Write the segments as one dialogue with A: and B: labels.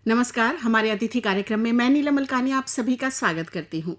A: नमस्कार। हमारे अतिथि कार्यक्रम में मैं नीलम मलकानी आप सभी का स्वागत करती हूँ।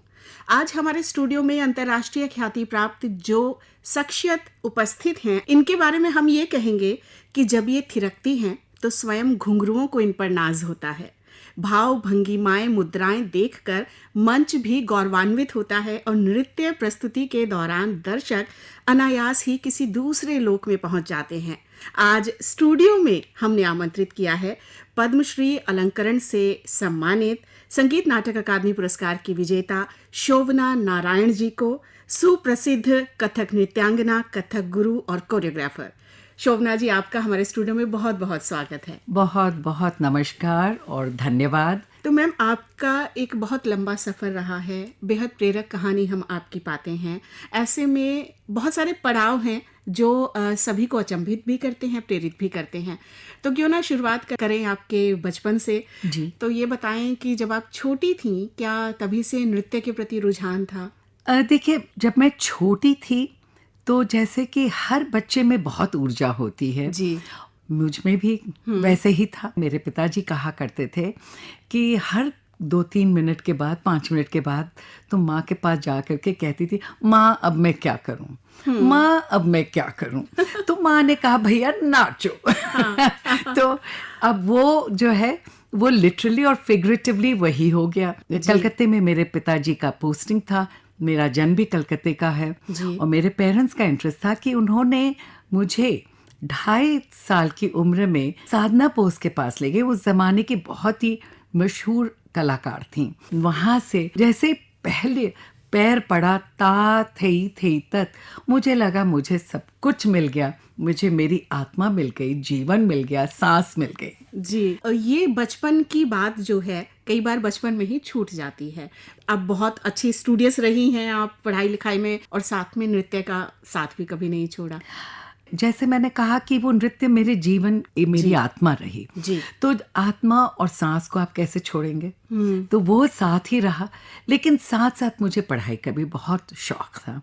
A: आज हमारे स्टूडियो में अंतर्राष्ट्रीय ख्याति प्राप्त जो शख्सियत उपस्थित हैं, इनके बारे में हम ये कहेंगे कि जब ये थिरकती हैं तो स्वयं घुंघरुओं को इन पर नाज होता है। भाव भंगिमाएं मुद्राएं देखकर मंच भी गौरवान्वित होता है और नृत्य प्रस्तुति के दौरान दर्शक अनायास ही किसी दूसरे लोक में पहुंच जाते हैं। आज स्टूडियो में हमने आमंत्रित किया है पद्मश्री अलंकरण से सम्मानित संगीत नाटक अकादमी पुरस्कार की विजेता शोभना नारायण जी को, सुप्रसिद्ध कथक नृत्यांगना, कथक गुरु और कोरियोग्राफर। शोभना जी, आपका हमारे स्टूडियो में बहुत बहुत स्वागत है।
B: बहुत बहुत नमस्कार और धन्यवाद।
A: तो मैम, आपका एक बहुत लंबा सफ़र रहा है, बेहद प्रेरक कहानी हम आपकी पाते हैं। ऐसे में बहुत सारे पड़ाव हैं जो सभी को अचंभित भी करते हैं, प्रेरित भी करते हैं। तो क्यों ना शुरुआत करें आपके बचपन से।
B: जी।
A: तो ये बताएं कि जब आप छोटी थीं, क्या तभी से नृत्य के प्रति रुझान था?
B: देखिए, जब मैं छोटी थी तो जैसे कि हर बच्चे में बहुत ऊर्जा होती है
A: जी।
B: मुझ में भी वैसे ही था। मेरे पिताजी कहा करते थे कि हर 2-3 मिनट के बाद, 5 मिनट के बाद तो माँ के पास जा करके कहती थी, माँ अब मैं क्या करूँ, माँ अब मैं क्या करूँ। तो माँ ने कहा, भैया नाचो। तो अब वो जो है वो लिटरली और फिगरेटिवली वही हो गया। कलकत्ते में मेरे पिताजी का पोस्टिंग था, मेरा जन्म भी कलकत्ते का है और मेरे पेरेंट्स का इंटरेस्ट था कि उन्होंने मुझे 2.5 साल की उम्र में साधना पोस्ट के पास ले गए। उस जमाने की बहुत ही मशहूर कलाकार थी। वहां से जैसे पहले पैर पड़ा ता थई तक मुझे लगा मुझे सब कुछ मिल गया, मुझे मेरी आत्मा मिल गई, जीवन मिल गया, सांस मिल गई।
A: जी। और ये बचपन की बात जो है कई बार बचपन में ही छूट जाती है। अब बहुत अच्छी स्टूडियस रही हैं आप पढ़ाई लिखाई में, और साथ में नृत्य का साथ भी कभी नहीं छोड़ा।
B: जैसे मैंने कहा कि वो नृत्य मेरे जीवन, मेरी आत्मा रही।
A: जी।
B: तो आत्मा और सांस को आप कैसे छोड़ेंगे? तो वो साथ ही रहा। लेकिन साथ साथ मुझे पढ़ाई का भी बहुत शौक था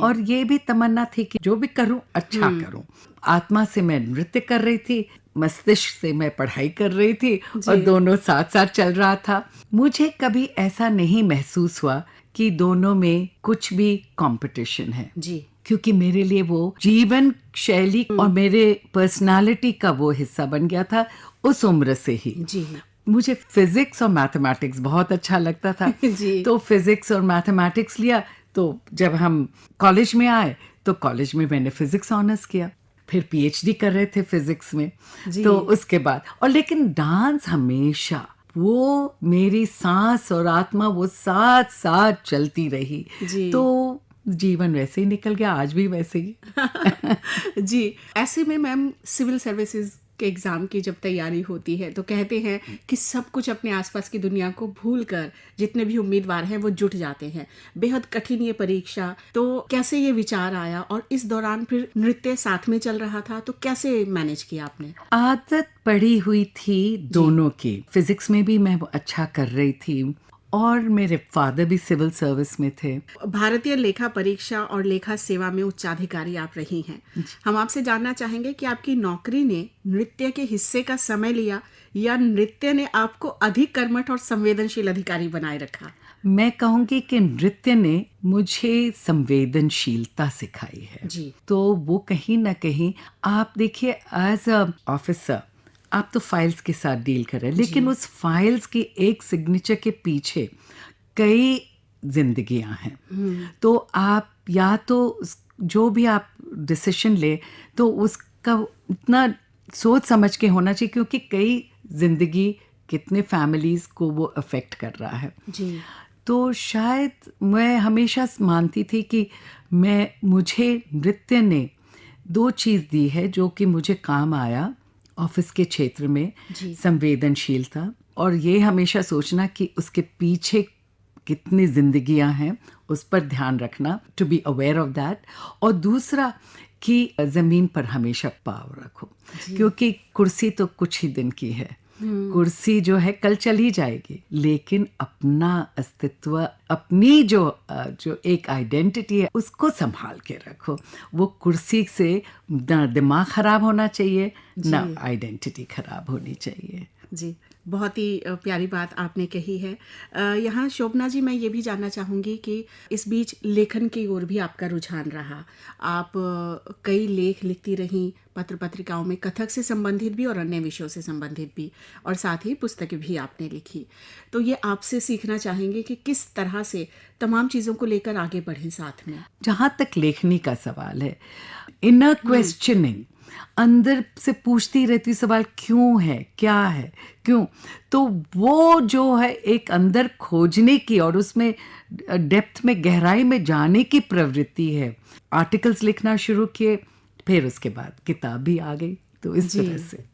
B: और ये भी तमन्ना थी कि जो भी करूं अच्छा करूं। आत्मा से मैं नृत्य कर रही थी, मस्तिष्क से मैं पढ़ाई कर रही थी और दोनों साथ साथ चल रहा था। मुझे कभी ऐसा नहीं महसूस हुआ कि दोनों में कुछ भी कंपटीशन है।
A: जी।
B: क्योंकि मेरे लिए वो जीवन शैली और मेरे पर्सनालिटी का वो हिस्सा बन गया था उस उम्र से ही।
A: जी।
B: मुझे फिजिक्स और मैथमेटिक्स बहुत अच्छा लगता था।
A: जी।
B: तो फिजिक्स और मैथमेटिक्स लिया। तो जब हम कॉलेज में आए तो कॉलेज में मैंने फिजिक्स ऑनर्स किया, फिर पीएचडी कर रहे थे फिजिक्स में। तो उसके बाद और लेकिन डांस हमेशा वो मेरी सांस और आत्मा वो साथ साथ चलती रही। तो जीवन वैसे ही निकल गया, आज भी वैसे ही।
A: जी। ऐसे में मैम, सिविल सर्विसेज के एग्जाम की जब तैयारी होती है तो कहते हैं कि सब कुछ अपने आसपास की दुनिया को भूलकर जितने भी उम्मीदवार हैं वो जुट जाते हैं। बेहद कठिन ये परीक्षा। तो कैसे ये विचार आया, और इस दौरान फिर नृत्य साथ में चल रहा था, तो कैसे मैनेज किया आपने?
B: आदत पड़ी हुई थी दोनों की। फिजिक्स में भी मैं अच्छा कर रही थी और मेरे फादर भी सिविल सर्विस में थे।
A: भारतीय लेखा परीक्षा और लेखा सेवा में उच्चाधिकारी आप रही हैं। हम आपसे जानना चाहेंगे कि आपकी नौकरी ने नृत्य के हिस्से का समय लिया या नृत्य ने आपको अधिक कर्मठ और संवेदनशील अधिकारी बनाए रखा?
B: मैं कहूँगी कि नृत्य ने मुझे संवेदनशीलता सिखाई है।
A: जी।
B: तो वो कहीं ना कहीं, आप देखिए, एज अ ऑफिसर आप तो फाइल्स के साथ डील कर रहे हैं, लेकिन उस फाइल्स की एक सिग्नेचर के पीछे कई जिंदगियां हैं। तो आप या तो जो भी आप डिसीजन ले तो उसका इतना सोच समझ के होना चाहिए, क्योंकि कई जिंदगी, कितने फैमिलीज को वो अफेक्ट कर रहा है।
A: जी।
B: तो शायद मैं हमेशा मानती थी कि मुझे नृत्य ने 2 चीज़ दी है जो कि मुझे काम आया ऑफिस के क्षेत्र में। संवेदनशीलता और ये हमेशा सोचना कि उसके पीछे कितनी जिंदगियां हैं, उस पर ध्यान रखना, to be aware of that. और दूसरा कि ज़मीन पर हमेशा पाँव रखो, क्योंकि कुर्सी तो कुछ ही दिन की है। कुर्सी जो है कल चली जाएगी, लेकिन अपना अस्तित्व, अपनी जो एक आइडेंटिटी है उसको संभाल के रखो। वो कुर्सी से ना दिमाग खराब होना चाहिए, ना आइडेंटिटी खराब होनी चाहिए।
A: जी, बहुत ही प्यारी बात आपने कही है। यहाँ शोभना जी, मैं ये भी जानना चाहूँगी कि इस बीच लेखन की ओर भी आपका रुझान रहा। आप कई लेख लिखती रहीं, पत्र पत्रिकाओं में, कथक से संबंधित भी और अन्य विषयों से संबंधित भी, और साथ ही पुस्तकें भी आपने लिखी। तो ये आपसे सीखना चाहेंगे कि किस तरह से तमाम चीज़ों को लेकर आगे बढ़ें साथ में।
B: जहाँ तक लेखनी का सवाल है, इनर क्वेश्चनिंग, अंदर से पूछती रहती सवाल, क्यों है, क्या है, क्यों, तो वो जो है एक अंदर खोजने की और उसमें डेप्थ में, गहराई में जाने की प्रवृत्ति है। आर्टिकल्स लिखना शुरू किए, फिर उसके बाद किताब भी आ गई, तो इस तरह से।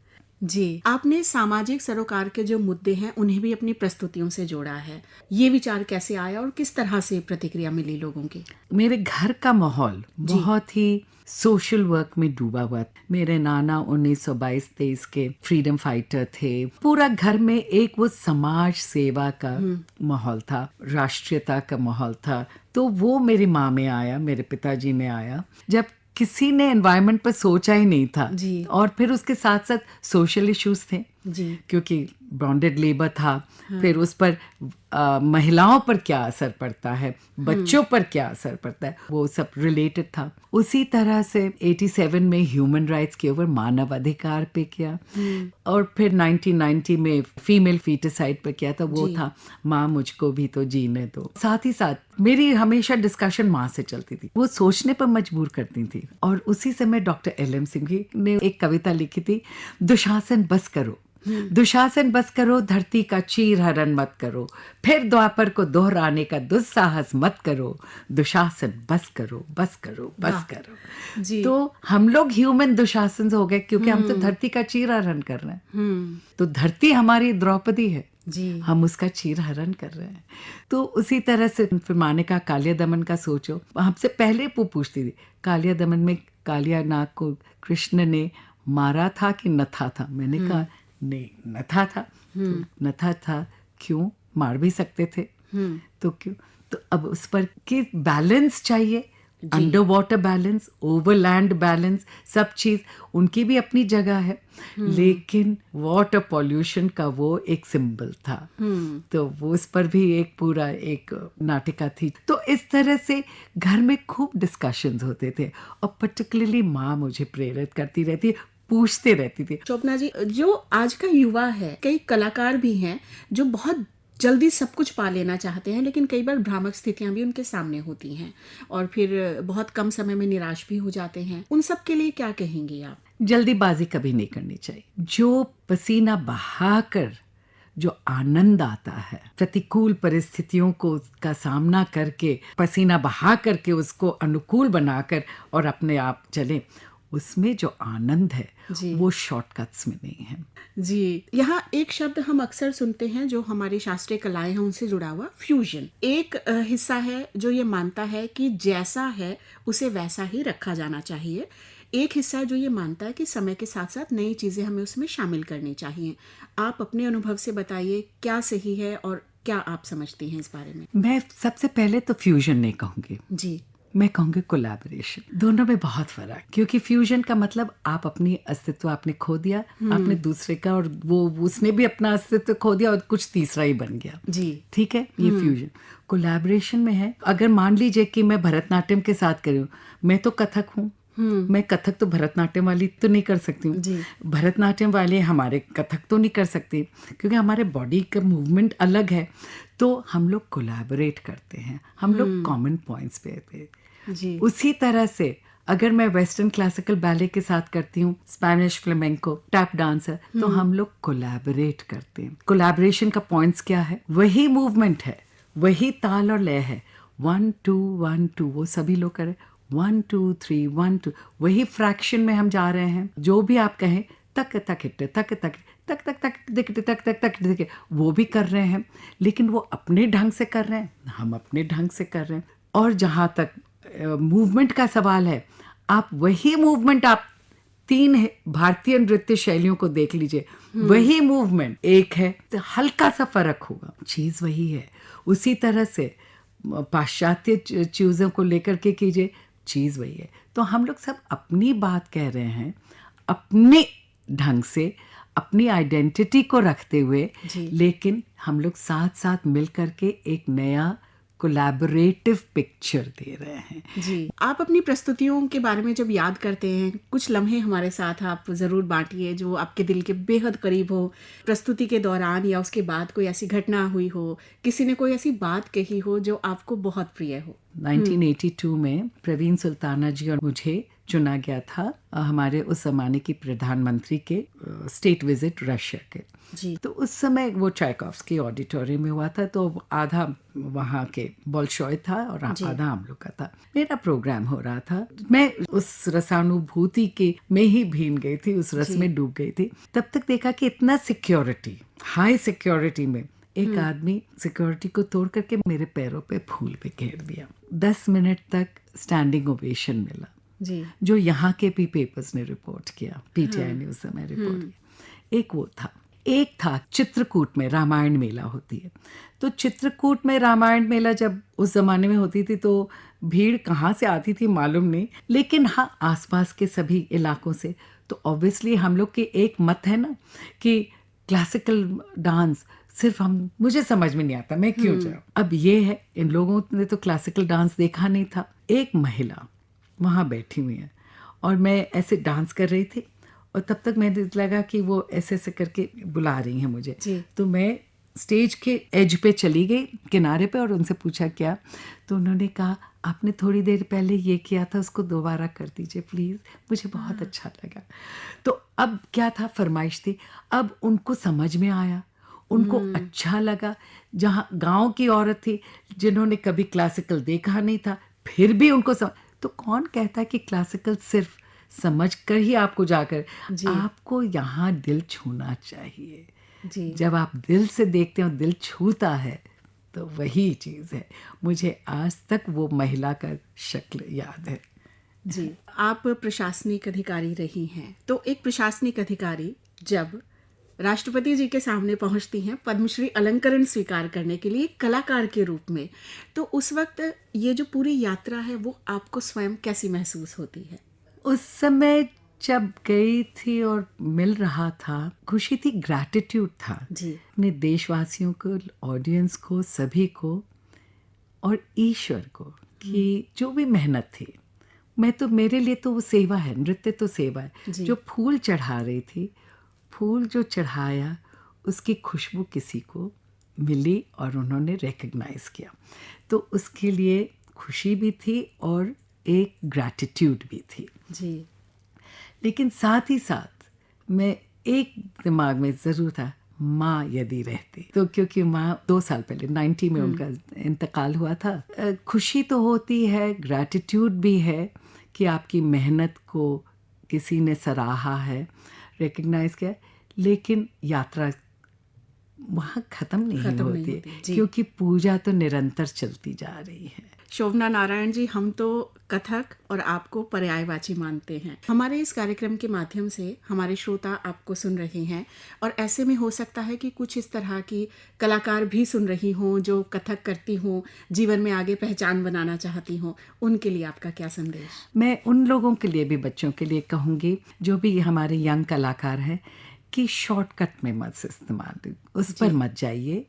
A: जी, आपने सामाजिक सरोकार के जो मुद्दे हैं उन्हें भी अपनी प्रस्तुतियों से जोड़ा है। ये विचार कैसे आया और किस तरह से प्रतिक्रिया मिली लोगों की?
B: मेरे घर का माहौल बहुत ही सोशल वर्क में डूबा हुआ। मेरे नाना 1922-23 के फ्रीडम फाइटर थे। पूरा घर में एक वो समाज सेवा का माहौल था, राष्ट्रीयता का माहौल था। तो वो मेरी माँ में आया, मेरे पिताजी में आया, जब किसी ने एनवायरनमेंट पर सोचा ही नहीं था।
A: जी।
B: और फिर उसके साथ साथ सोशल इश्यूज थे
A: जी।
B: क्योंकि बॉन्डेड लेबर था। फिर उस पर महिलाओं पर क्या असर पड़ता है, बच्चों पर क्या असर पड़ता है, वो सब रिलेटेड था। उसी तरह से 87 में ह्यूमन राइट्स के ऊपर, मानव अधिकार पे किया, और फिर 1990 में फीमेल फीटिसाइड पे किया था। वो था माँ मुझको भी तो जीने दो। साथ ही साथ मेरी हमेशा डिस्कशन माँ से चलती थी, वो सोचने पर मजबूर करती थी। और उसी समय डॉक्टर LM सिंह ने एक कविता लिखी थी, दुशासन बस करो, दुशासन बस करो, धरती का चीर हरण मत करो, फिर द्वापर को दोहराने का दुस्साहस मत करो, दुशासन बस करो, बस करो, बस करो।
A: जी।
B: तो हम लोग ह्यूमन दुशासन हो गए क्योंकि हम तो धरती का चीर हरण कर रहे हैं। तो धरती हमारी द्रौपदी है
A: जी।
B: हम उसका चीर हरण कर रहे हैं। तो उसी तरह से फिर माने का कालिया दमन का सोचो, हमसे पहले वो पूछती थी, कालिया दमन में कालिया नाग को कृष्ण ने मारा था कि नथा था? मैंने कहा नहीं, नथा था। तो नथा था, क्यों? मार भी सकते थे, तो क्यों? तो अब उस पर कि बैलेंस चाहिए, under water balance, overland balance, सब चीज उनकी भी अपनी जगह है। लेकिन वाटर पॉल्यूशन का वो एक सिंबल था। तो वो उस पर भी एक पूरा एक नाटिका थी। तो इस तरह से घर में खूब डिस्कशंस होते थे, और पर्टिकुलरली माँ मुझे प्रेरित करती रहती, पूछते रहती थी।
A: शोभना जी, जो आज का युवा है, कई कलाकार भी हैं जो बहुत जल्दी सब कुछ पा लेना चाहते हैं, लेकिन कई बार भ्रामक स्थितियां भी उनके सामने होती हैं और फिर बहुत कम समय में निराश भी हो जाते हैं। उन सब के लिए क्या कहेंगी आप?
B: जल्दीबाजी कभी नहीं करनी चाहिए। जो पसीना बहाकर जो आनंद आता है, प्रतिकूल परिस्थितियों को का सामना करके, पसीना बहा करके उसको अनुकूल बनाकर और अपने आप चले, उसमें जो आनंद है वो शॉर्टकट्स में नहीं है।
A: जी, यहाँ एक शब्द हम अक्सर सुनते हैं जो हमारी शास्त्रीय कलाएं हैं उनसे जुड़ा हुआ, फ्यूजन। एक हिस्सा है जो ये मानता है कि जैसा है उसे वैसा ही रखा जाना चाहिए। एक हिस्सा जो ये मानता है कि समय के साथ साथ नई चीजें हमें उसमें शामिल करनी चाहिए। आप अपने अनुभव से बताइए, क्या सही है और क्या आप समझती हैं इस बारे में?
B: मैं सबसे पहले तो फ्यूजन नहीं कहूँगी
A: जी,
B: मैं कहूँगी कोलैबोरेशन। दोनों में बहुत फर्क, क्योंकि फ्यूजन का मतलब आप अपनी अस्तित्व आपने खो दिया, आपने दूसरे का, और वो उसने भी अपना अस्तित्व खो दिया और कुछ तीसरा ही बन गया।
A: जी,
B: ठीक है, ये फ्यूजन। कोलैबोरेशन में है, अगर मान लीजिए कि मैं भरतनाट्यम के साथ करूँ, मैं तो कथक हूँ, मैं कथक तो भरतनाट्यम वाली तो नहीं कर सकती हूँ, भरतनाट्यम वाले हमारे कथक तो नहीं कर सकती, क्योंकि हमारे बॉडी का मूवमेंट अलग है। तो हम लोग कोलैबोरेट करते हैं, हम लोग कॉमन पॉइंट्स पे।
A: जी,
B: उसी तरह से अगर मैं वेस्टर्न क्लासिकल बैले के साथ करती हूँ, स्पेनिश फ्लेमेंको, टैप डांसर, तो हम लोग कोलैबोरेट करते हैं। कोलैबोरेशन का पॉइंट्स क्या है? वही मूवमेंट है, वही ताल और लय है, 1 2 1 2, वो सभी लोग करें, 1 2 3 1 2, वही फ्रैक्शन में हम जा रहे हैं। जो भी आप कहें, तक तक हिट तक तक तक तक तक दिख तक तक तक दिख, वो भी कर रहे हैं, लेकिन वो अपने ढंग से कर रहे हैं, हम अपने ढंग से कर रहे हैं। और जहाँ तक मूवमेंट का सवाल है, आप वही मूवमेंट आप 3 भारतीय नृत्य शैलियों को देख लीजिए, वही मूवमेंट एक है, तो हल्का सा फर्क होगा, चीज वही है। उसी तरह से पाश्चात्य चीजों को लेकर के कीजिए, चीज वही है। तो हम लोग सब अपनी बात कह रहे हैं, अपने ढंग से, अपनी आइडेंटिटी को रखते हुए,
A: जी।
B: लेकिन हम लोग साथ साथ मिल करके एक नया कोलैबोरेटिव पिक्चर दे रहे हैं।
A: जी, आप अपनी प्रस्तुतियों के बारे में जब याद करते हैं, कुछ लम्हे हमारे साथ आप ज़रूर बांटिए जो आपके दिल के बेहद करीब हो। प्रस्तुति के दौरान या उसके बाद कोई ऐसी घटना हुई हो, किसी ने कोई ऐसी बात कही हो जो आपको बहुत प्रिय हो।
B: 1982 में प्रवीण सुल्ताना जी और मुझे चुना गया था हमारे उस जमाने की प्रधानमंत्री के स्टेट विजिट रशिया के।
A: जी।
B: तो उस समय वो चायकोव्स्की ऑडिटोरियम में हुआ था, तो आधा वहाँ के बॉल्शॉय था और आधा हम लोग का था। मेरा प्रोग्राम हो रहा था, मैं उस रसानुभूति के में ही भीन गई थी, उस रस में डूब गई थी। तब तक देखा कि इतना सिक्योरिटी, हाई सिक्योरिटी में एक आदमी सिक्योरिटी को तोड़ करके मेरे पैरों पे फूल बिखेर दिया। 10 मिनट तक स्टैंडिंग ओवेशन मिला,
A: जी।
B: जो यहाँ के भी पेपर्स ने रिपोर्ट किया, पीटीआई ने उस समय रिपोर्ट किया। एक वो था, एक था चित्रकूट में रामायण मेला होती है। तो चित्रकूट में रामायण मेला जब उस जमाने में होती थी तो भीड़ कहाँ से आती थी मालूम नहीं, लेकिन हाँ आसपास के सभी इलाकों से। तो ऑब्वियसली हम लोग के एक मत है ना कि क्लासिकल डांस सिर्फ मुझे समझ में नहीं आता, मैं क्यों जाऊँ। अब ये है, इन लोगों ने तो क्लासिकल डांस देखा नहीं था। एक महिला वहाँ बैठी हुई है और मैं ऐसे डांस कर रही थी और तब तक मैंने लगा कि वो ऐसे ऐसे करके बुला रही हैं मुझे। तो मैं स्टेज के एज पे चली गई, किनारे पे, और उनसे पूछा क्या। तो उन्होंने कहा आपने थोड़ी देर पहले ये किया था, उसको दोबारा कर दीजिए प्लीज़, मुझे बहुत अच्छा लगा। तो अब क्या था, फरमाइश थी। अब उनको समझ में आया, उनको अच्छा लगा। जहाँ गांव की औरत थी जिन्होंने कभी क्लासिकल देखा नहीं था, फिर भी उनको तो कौन कहता है कि क्लासिकल सिर्फ समझ कर ही आपको जाकर, आपको यहाँ दिल छूना चाहिए।
A: जी।
B: जब आप दिल से देखते हो, दिल छूता है, तो वही चीज़ है। मुझे आज तक वो महिला का शक्ल याद है।
A: जी, आप प्रशासनिक अधिकारी रही हैं, तो एक प्रशासनिक अधिकारी जब राष्ट्रपति जी के सामने पहुंचती हैं पद्मश्री अलंकरण स्वीकार करने के लिए कलाकार के रूप में, तो उस वक्त ये जो पूरी यात्रा है वो आपको स्वयं कैसी महसूस होती है?
B: उस समय जब गई थी और मिल रहा था, खुशी थी, ग्रैटिट्यूड था
A: जी।
B: अपने देशवासियों को, ऑडियंस को, सभी को और ईश्वर को, कि जो भी मेहनत थी, मैं तो, मेरे लिए तो वो सेवा है, नृत्य तो सेवा है। जो फूल चढ़ा रही थी, फूल जो चढ़ाया उसकी खुशबू किसी को मिली और उन्होंने रिकग्नाइज किया, तो उसके लिए खुशी भी थी और एक ग्रैटिट्यूड भी थी।
A: जी।
B: लेकिन साथ ही साथ मैं एक दिमाग में ज़रूर था, माँ यदि रहती तो, क्योंकि माँ 2 साल पहले 90 में उनका इंतकाल हुआ था। खुशी तो होती है, ग्रैटिट्यूड भी है कि आपकी मेहनत को किसी ने सराहा है, रिकग्नाइज किया, लेकिन यात्रा वहाँ ख़त्म नहीं होती, क्योंकि पूजा तो निरंतर चलती जा रही है।
A: शोभना नारायण जी, हम तो कथक और आपको पर्यायवाची मानते हैं। हमारे इस कार्यक्रम के माध्यम से हमारे श्रोता आपको सुन रहे हैं और ऐसे में हो सकता है कि कुछ इस तरह की कलाकार भी सुन रही हों जो कथक करती हों, जीवन में आगे पहचान बनाना चाहती हों, उनके लिए आपका क्या संदेश?
B: मैं उन लोगों के लिए भी, बच्चों के लिए कहूँगी जो भी हमारे यंग कलाकार हैं, कि शॉर्टकट में मत इस्तेमाल, उस पर मत जाइए।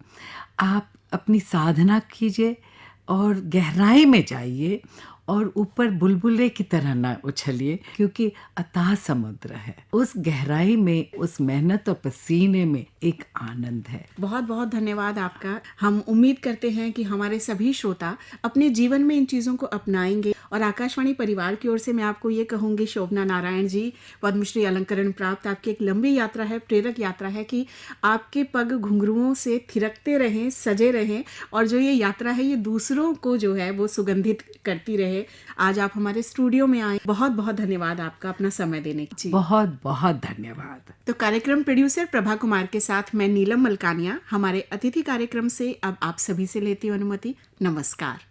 B: आप अपनी साधना कीजिए और गहराई में जाइए और ऊपर बुलबुले की तरह ना उछलिए, क्योंकि अथाह समुद्र है। उस गहराई में, उस मेहनत और पसीने में एक आनंद है।
A: बहुत बहुत धन्यवाद आपका। हम उम्मीद करते हैं कि हमारे सभी श्रोता अपने जीवन में इन चीज़ों को अपनाएंगे। और आकाशवाणी परिवार की ओर से मैं आपको ये कहूँगी, शोभना नारायण जी, पद्मश्री अलंकरण प्राप्त, आपकी एक लंबी यात्रा है, प्रेरक यात्रा है कि आपके पग घुंघरुओं से थिरकते रहें, सजे रहें, और जो ये यात्रा है ये दूसरों को जो है वो सुगंधित करती रहे। आज आप हमारे स्टूडियो में आए, बहुत बहुत धन्यवाद आपका अपना समय देने की।
B: बहुत बहुत धन्यवाद।
A: तो कार्यक्रम प्रोड्यूसर प्रभा कुमार के साथ मैं नीलम मलकानिया हमारे अतिथि कार्यक्रम से अब आप सभी से लेती हूँ अनुमति। नमस्कार।